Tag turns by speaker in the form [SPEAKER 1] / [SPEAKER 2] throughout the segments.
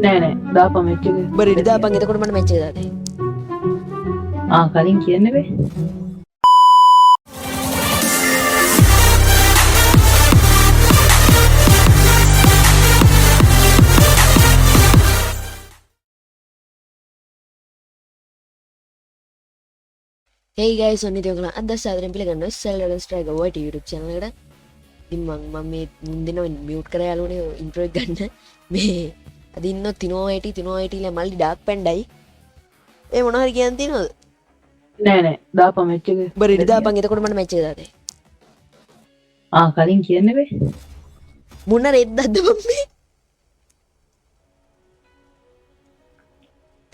[SPEAKER 1] නෑ නෑ දාපන් මැච් එක.
[SPEAKER 2] බරෙඩි දාපන් එතකොට මට මැච් එක දාතේ.
[SPEAKER 1] කලින් කියන්න බෑ.
[SPEAKER 2] Hey guys, ඔන්න ඉතින් ඔයගොල්ලෝ අද සාදරයෙන් පිළිගන්නවා සෙල්ඩන් ස්ට්‍රයිකර් වයිටි YouTube channel එකට. ඉතින් මම මේ මුන්දින මියුට් කරලා යාළුවනේ ඉන්ට්‍රෝ එක ගන්න. මේ අද ඉන්න තිනෝ ඇටි ලා මල්ලි ඩාර්ක් පැන්ඩයි. ඒ මොනවා හරි කියන්න තියනවද?
[SPEAKER 1] නෑ නෑ දාපන් මැච් එක.
[SPEAKER 2] බරෙඩි දාපන් එතකොට මට මැච් එක දාතේ.
[SPEAKER 1] කලින් කියන්න බෑ.
[SPEAKER 2] මොන රෙද්දක්ද මම්මේ?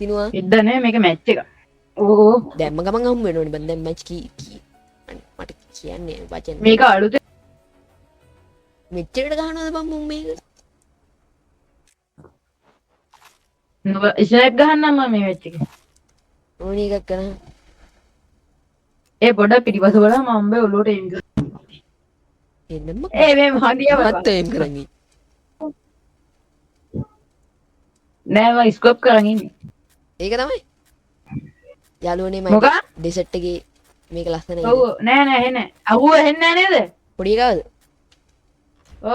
[SPEAKER 2] තිනුවා
[SPEAKER 1] එද්ද නෑ මේක මැච් එක. ඕ
[SPEAKER 2] දැම්ම ගමන් හම්බ වෙනවනේ බං දැන් මැච් කී මට කියන්නේ වචන
[SPEAKER 1] මේක අලුත
[SPEAKER 2] මෙච්චරට ගහනවද බං මුන් මේක?
[SPEAKER 1] නුඹ ස්නයිප් ගහන්නම් මම මේ මැච් එක.
[SPEAKER 2] ඕනි එකක් කරා.
[SPEAKER 1] ඒ පොඩ පිටිපස්ස බලලා මම උඹේ ඔලුවට එයිම් කරා.
[SPEAKER 2] එන්නම්ම
[SPEAKER 1] මේ හදියා
[SPEAKER 2] මත් එම් කරන්නේ.
[SPEAKER 1] නෑ මම ස්කෝප් කරන් ඉන්නේ.
[SPEAKER 2] ඒක තමයි. යාළුවනේ
[SPEAKER 1] මොකක්?
[SPEAKER 2] මම ඩෙසර්ට් එකේ මේක ලස්සනයි.
[SPEAKER 1] ඔව් නෑ නෑ හෙන්නේ. අහුව හෙන්නේ නෑ නේද?
[SPEAKER 2] පොඩි එකවද?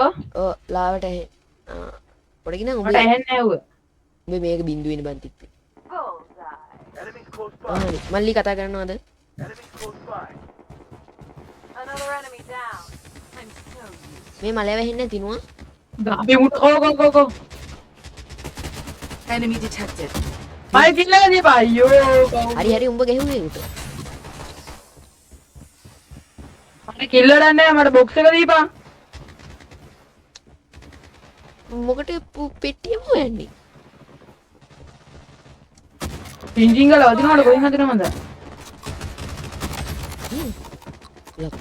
[SPEAKER 1] ඔව්
[SPEAKER 2] ඔව් ලාවට පොඩි කෙනා
[SPEAKER 1] මට හෙන්නේ අහුව.
[SPEAKER 2] උඹ මේක බින්දුව වෙන බන් තිත්තේ. මල්ලි කතා කරනවද? මේ මලය වෙහෙන්නේ තිනුවා.
[SPEAKER 1] අපි මුට කෝ
[SPEAKER 3] Enemy detected.
[SPEAKER 1] මයි කිල්ලලා දීපා අයියෝ
[SPEAKER 2] හරි හරි උඹ ගෙහුවේ උට.
[SPEAKER 1] මට කිල්ලලා නෑ මට බොක්ස් එක දීපා.
[SPEAKER 2] මොකට පෙට්ටියම හොයන්නේ?
[SPEAKER 1] පින්ජින් ගාලා වදිනවට කොහෙන් හදිනවද?
[SPEAKER 2] ලක්.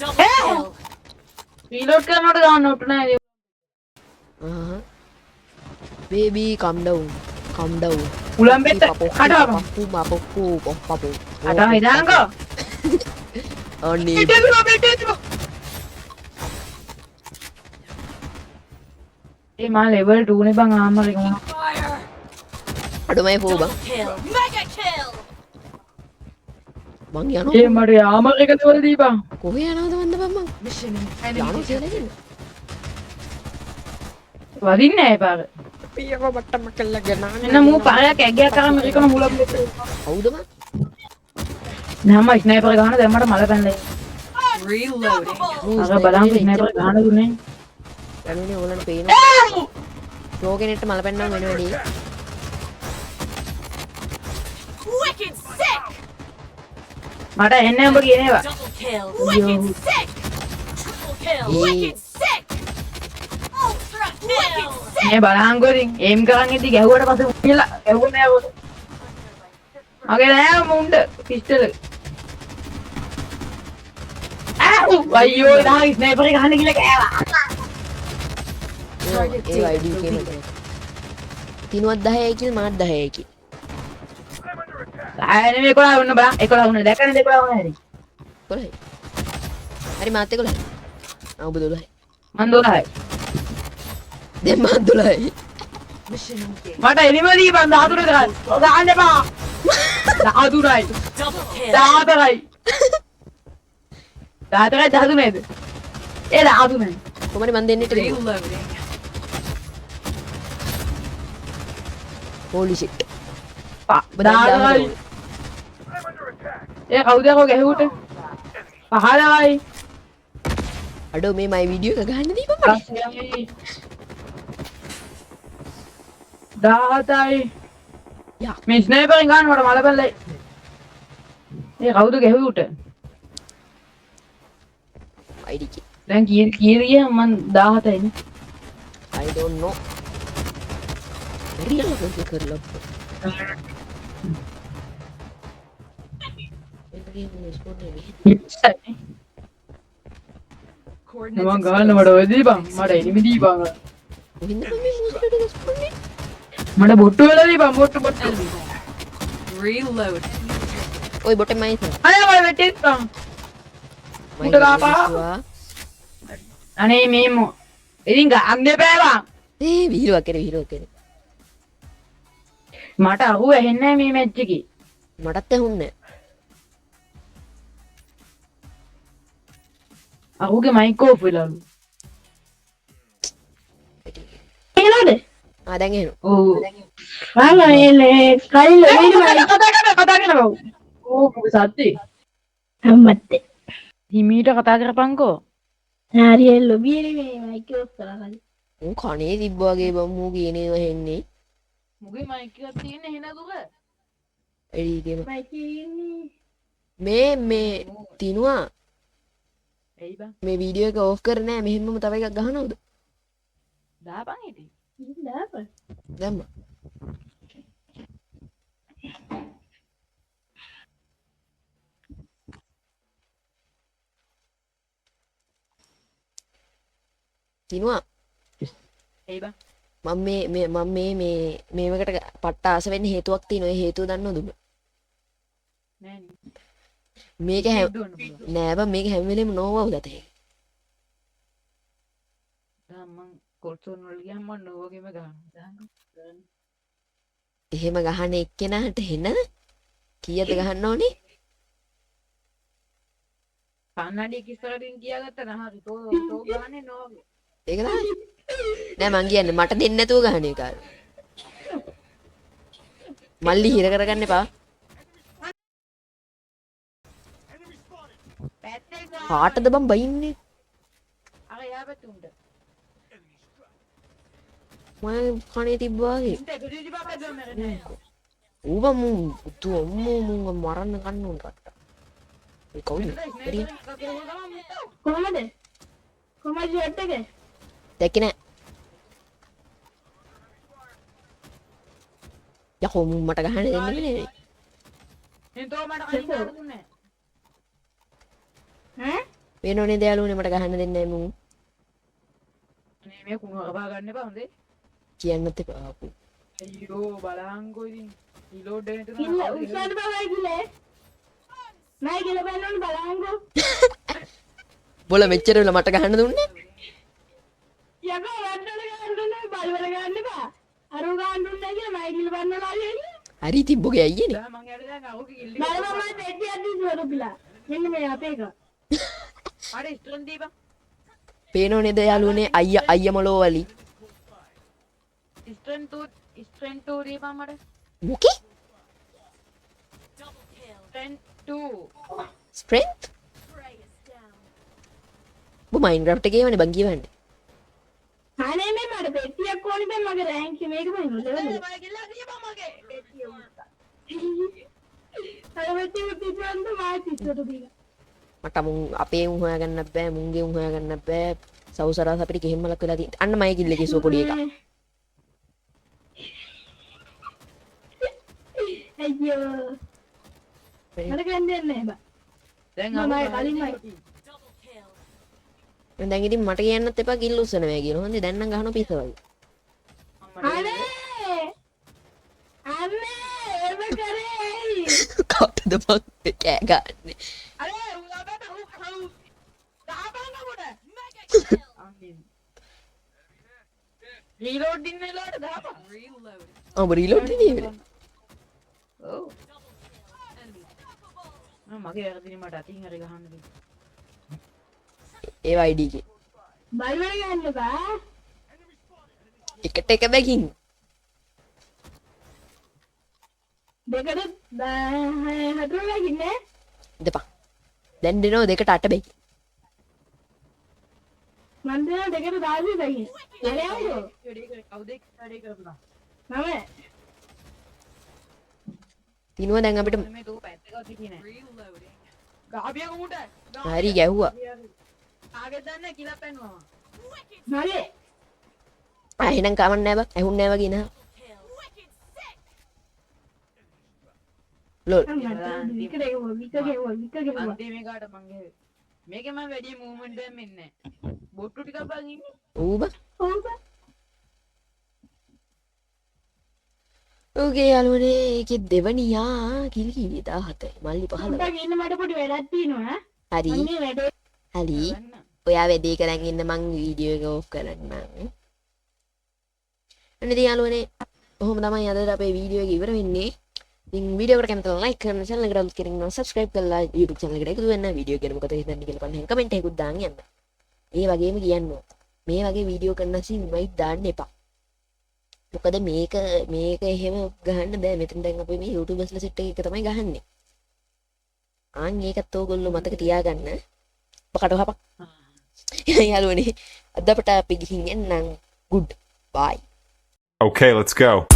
[SPEAKER 3] Double kill.
[SPEAKER 1] රීලෝඩ් කරනකොට ගන්න ඔට්ටු නෑ.
[SPEAKER 2] Baby, calm down. Calm down.
[SPEAKER 1] උලම් බෙත්ත කඩාවම.
[SPEAKER 2] Papu.
[SPEAKER 1] අඩා ඉදාංගෝ.
[SPEAKER 2] Oni.
[SPEAKER 1] ඒ මා ලෙවල් 2 නේ බං ආමර එක මොනවා.
[SPEAKER 3] Fire.
[SPEAKER 2] Aduh, main full bang.
[SPEAKER 3] Double kill. Mega kill.
[SPEAKER 2] Bang yano.
[SPEAKER 1] ඒ මට ආමර එක level දීපන්.
[SPEAKER 2] Kohe yanawada manda bang.
[SPEAKER 3] Mission
[SPEAKER 2] Yano
[SPEAKER 3] enemy
[SPEAKER 2] කියලා දෙන්න.
[SPEAKER 1] වදින්නේ නෑ පාර.
[SPEAKER 2] පියව බට්ටම කළා ගනන.
[SPEAKER 1] එන්න මූ පාරයක් ඇගයක් කරන් මේකම මුලම් බෙත්ත.
[SPEAKER 2] කවුද මං?
[SPEAKER 1] නෑම ස්නයිපර් ගහන දැන් මට මල පැනලා.
[SPEAKER 3] reloading.
[SPEAKER 1] අර බලන්න ස්නයිපර් ගහන දුන්නේ.
[SPEAKER 2] යනුනේ ඕගලන්ට පේනවා. රෝගෙනෙට මල පැන්නම වෙන වැඩි.
[SPEAKER 3] Wicked sick.
[SPEAKER 1] මට එන්නේ උඹ කියන ඒවා.
[SPEAKER 3] Double kill. Wicked sick. Triple kill. Wicked sick. Ultra kill.
[SPEAKER 1] මේ බලහන්කෝ ඉතින් එයිම් කරන් ඉදි ගැහුවට පස්සේ උකියලා ගැහුවේ නෑ පොත. මගේ නෑ මුණ්ඩ පිස්ටල්. අයියෝ නා ස්නයිපර් එක ගහන්න කියලා කෑවා.
[SPEAKER 2] ඒ ID කේම තමයි. තිනුවත් 10යි කිල් මාත් 10යි කිල්.
[SPEAKER 1] ආයෙ මේ 11 වුණ බා 11 වුණ දැකනේ 11 වුණ හැරි.
[SPEAKER 2] 11යි. හරි මාත් 11යි. ඔබ 12යි.
[SPEAKER 1] මන් 12යි.
[SPEAKER 2] දැන් මාත් 12යි.
[SPEAKER 3] Mission engaged.
[SPEAKER 1] මට එලිම දීපන් 13 ගන්න. ගහන්න එපා. 13යි.
[SPEAKER 3] Double kill.
[SPEAKER 1] 14යි. 14යි 13යිද? ඒ 13යි.
[SPEAKER 2] කොහමද මන් දෙන්නෙට දෙන්න?
[SPEAKER 3] Reloading.
[SPEAKER 2] Holy shit.
[SPEAKER 1] 14යි. ඒ කවුද යකෝ ගැහුවට? 15යි.
[SPEAKER 2] අඩෝ මේ මයි වීඩියෝ එක ගන්න දීපන් මට.
[SPEAKER 1] 10යි. 17යි.
[SPEAKER 2] යා.
[SPEAKER 1] මේ ස්නයිපරෙන් ගන්න මට මල පැනලයි. ඒ කවුද ගැහුවට?
[SPEAKER 2] ID key.
[SPEAKER 1] දැන් කීයද මන් 17යි නේ.
[SPEAKER 2] I don't know. Real එක කරලා.
[SPEAKER 1] මම ගන්න මට ඔය දීපන් මට එනිමි දීපන්
[SPEAKER 2] වින්න මේ මූස්ලට ගස්පන්නේ.
[SPEAKER 1] මට බොට්ටු වෙලා දීපන් බොට්ටු
[SPEAKER 3] Reload.
[SPEAKER 2] ඔය බොටේ මයි සර්.
[SPEAKER 1] අනේ මට වෙටෙත්තම් උඩ දාපා. අනේ මේ ඉතින් ගන්න එපා බං.
[SPEAKER 2] ඒ විහිළුවක් කරේ විහිළුවක් කරේ.
[SPEAKER 1] මට අහුව ඇහෙන්නේ නැහැ මේ මැච් එකේ.
[SPEAKER 2] මටත් ඇහුන්නේ
[SPEAKER 1] අහුගේ මයික් ඕෆ් වෙලාලු.
[SPEAKER 3] එනවද?
[SPEAKER 2] ආ දැන් එනවා.
[SPEAKER 1] ඔව්.
[SPEAKER 3] මම එන්නේ කලින් වීඩියෝ
[SPEAKER 1] කතා කරනවා. ඕ සත්‍යේ.
[SPEAKER 3] අම්මත්
[SPEAKER 1] හිමීට කතා කරපන්කෝ.
[SPEAKER 3] හරිය ලොබියේ මේ මයික් ඔෆ් කරලා කලින්
[SPEAKER 2] උන් කනේ තිබ්බා වගේ බම්මු කියනේව හෙන්නේ.
[SPEAKER 1] මුගේ මයික් එකක් තියෙන එහෙනදුක.
[SPEAKER 2] එළියේම
[SPEAKER 3] මයික් ඉන්නේ
[SPEAKER 2] මේ තිනුවා
[SPEAKER 1] එයි බං.
[SPEAKER 2] මේ වීඩියෝ එක ඕෆ් කර නෑ මෙහෙමම තව එකක් ගහනවද?
[SPEAKER 1] දාපන් ඉතින්.
[SPEAKER 3] ඉතින් දාපන්
[SPEAKER 2] දැම්ම. තිනුවා
[SPEAKER 1] එයි බං.
[SPEAKER 2] මම මේකට පට්ට ආස වෙන්න හේතුවක් තියෙනවා. ඒ හේතුව දන්නවද උඹ?
[SPEAKER 1] නෑ නේ.
[SPEAKER 2] මේක නෑ බං මේක හැම වෙලේම නෝවවුලත ඒක.
[SPEAKER 1] දැන් මං කොල්සෝන් වල ගියාම මම නෝවගෙම ගහනවා.
[SPEAKER 2] එහෙම ගහන එක්කෙනාට එන කීයද ගහන්න ඕනේ?
[SPEAKER 1] කන්නඩිය කිස්සරකින් කියාගත්තා නම් හරි. තෝ ගහන්නේ නෝවගේ.
[SPEAKER 2] ඒක තමයි. නෑ මං කියන්නේ මට දෙන්න නැතුව ගහන එක. මල්ලි හිර කරගන්න එපා. කාටද බං බයින්නේ?
[SPEAKER 1] අර යාපතුන්ට.
[SPEAKER 2] මම කනේ තිබ්බා වගේ.
[SPEAKER 1] ඉන්ට ගුඩි බබා දෙමරනේ.
[SPEAKER 2] ඌව මු තු අම්මෝ මුංග මරන්න ගන්න උන් කට්ට. ඒ කවුද? හරි.
[SPEAKER 3] කොහමද කොහමද ෂර්ට් එක
[SPEAKER 2] දැක්කේ නෑ. යකෝ මුන් මට ගහන්න දෙන්නේ නේ.
[SPEAKER 1] එතෝ මට කලින් ගහන්න දුන්නේ.
[SPEAKER 3] ඈ
[SPEAKER 2] වෙනෝනේ දයාලුනේ මට ගහන්න දෙන්නේ නෑ මුන්.
[SPEAKER 1] මේ කුණු අරබා ගන්න එපා හොඳේ.
[SPEAKER 2] කියන්නත් එපා ආපු.
[SPEAKER 1] අයියෝ බලහන්කෝ ඉතින්. රීලෝඩ් දෙන්න
[SPEAKER 3] කිල්ල
[SPEAKER 1] තුන.
[SPEAKER 3] උස්සන්න බෑ කිල්ලේ නයි කියලා බලන්න බලංගෝ
[SPEAKER 2] බොල මෙච්චර වෙලා මට ගහන්න දුන්නේ.
[SPEAKER 3] යකෝ වඩන ගන්න බල් වල ගන්න එපා අරු ගන්න දුන්නා කියලා මයි කියලා බලනවා කියන්නේ
[SPEAKER 2] හරි තිබ්බෝගේ අයියනේ.
[SPEAKER 1] දැන් මං යට දැන් අහුගේ කිල්ල.
[SPEAKER 3] බලව මම දෙටි අදිස් වරුපිලා මෙන්න මේ අපේ එක
[SPEAKER 1] අර ස්ට්‍රන් දීපන්.
[SPEAKER 2] පේනෝනේ දයාලුනේ අයියා මොලෝ වලි.
[SPEAKER 1] ස්ට්‍රන් 2 දීපන් මට.
[SPEAKER 2] මොකේ?
[SPEAKER 1] ස්ට්‍රන් 2.
[SPEAKER 2] ස්ට්‍රෙන්ත්? බෝ මයින්ක්‍රාෆ්ට් එකේ වනේ බං කියවන්නේ.
[SPEAKER 3] අනේ මේ මට පෙට්ටියක් ඕනේ දැන් මගේ රෑන්ක් මේක මම නෝදවල
[SPEAKER 1] මම කිල්ල දීපන් මගේ. පෙට්ටිය උන්ට.
[SPEAKER 3] අර වෙටි උටිවන්ද මාත් ඉස්සර දීලා
[SPEAKER 2] මට මුන් අපේ උන් හොයාගන්නත් බෑ මුන්ගේ උන් හොයාගන්නත් බෑ. සවුසරාස අපිට කෙහෙම්මලක් වෙලා තියෙන. අන්න මයි කිල්ල කිසෝ පොඩි එකා.
[SPEAKER 3] අයියෝ මට ගන්න දෙන්නේ නැහැ බා
[SPEAKER 1] දැන්
[SPEAKER 3] මම
[SPEAKER 1] අහුගේ
[SPEAKER 3] කලින්මයි.
[SPEAKER 2] දැන් ඉතින් මට කියන්නත් එපා කිල්ල උස්සන වේ කියන. හොඳේ දැන් නම් ගහනවා පිස්ස වගේ.
[SPEAKER 3] අනේ එම කරේ
[SPEAKER 2] කවුද බං කෑ ගන්නේ?
[SPEAKER 1] අර උඹට හු දාපන් කොට. රීලෝඩ් ඉන්න වෙලාවට දාපන්.
[SPEAKER 2] ඔබ රීලෝඩ් දෙන්නේ.
[SPEAKER 1] ඔව්. මගේ වැරදිනේ මට අතින් හරි ගහන්න දෙන්න.
[SPEAKER 2] ඒවා ID එකේ.
[SPEAKER 3] බල් වල ගන්න බා
[SPEAKER 2] එකට එක බැගින්.
[SPEAKER 3] දෙකට හතුරු ගින්නේ
[SPEAKER 2] දෙපා. දැන් දෙනවා දෙකට 8 බැගින්.
[SPEAKER 3] මන් දෙන දෙකට 10 බැගින් හරියවෝ
[SPEAKER 1] කවුද වැඩේ කරපුණා?
[SPEAKER 3] මම
[SPEAKER 2] තිනුවා දැන් අපිට
[SPEAKER 1] මේ දෝ පැත්තක තියන්නේ. ගාබිය කොමුට.
[SPEAKER 2] හරි ගැහුවා.
[SPEAKER 1] ආගෙ දන්නේ කියලා පැන්නවා.
[SPEAKER 3] හරි
[SPEAKER 2] එහෙනම් කමක් නෑ බං. ඇහුන්නේ නෑ වගේ නෑ. ලෝල්.
[SPEAKER 1] අන්තිමේ කාට මං ගේ. මේකේ මම වැඩි මූවමන්ට් එකක් මෙන්නේ නැහැ. බොට්ටු ටිකක් බං ඉන්නේ.
[SPEAKER 2] ඌ බං. ඕකේ යාළුවනේ ඒකේ දෙවනියා කිල් කීවේ 17යි මල්ලි 15.
[SPEAKER 3] මට පොඩි වැඩක් තියෙනවා
[SPEAKER 2] හරි.
[SPEAKER 3] අන්නේ වැඩේ
[SPEAKER 2] හරි.
[SPEAKER 1] ගන්න.
[SPEAKER 2] ඔයා වැඩේ කරන් ඉන්න මං වීඩියෝ එක ඕෆ් කරන්නම්. අන්න ඉතින් යාළුවනේ ඔහොම තමයි අද අපේ වීඩියෝ එක ඉවර වෙන්නේ. ඉතින් වීඩියෝ එකට කැමති නම් like කරන්න, channel එකට අලුත් කෙනෙක් නම් subscribe කරලා YouTube channel එකට එකතු වෙන්න. වීඩියෝ ගැන මොකද හිතන්නේ කියලා බලන්න කමෙන්ට් එකකුත් දාන්න යන්න. ඒ වගේම කියන්න මේ වගේ වීඩියෝ කරන්න සීමයි දාන්න එපා. මොකද මේක එහෙම ගහන්න බෑ. මෙතන දැන් අපි මේ YouTubersලා set එක තමයි ගහන්නේ. ඒකත් ඕගොල්ලෝ මතක තියාගන්න. කටවහපක්. යාළුවනේ අද අපට අපි ගිහින් එන්නම්. good bye.
[SPEAKER 4] Okay, let's go.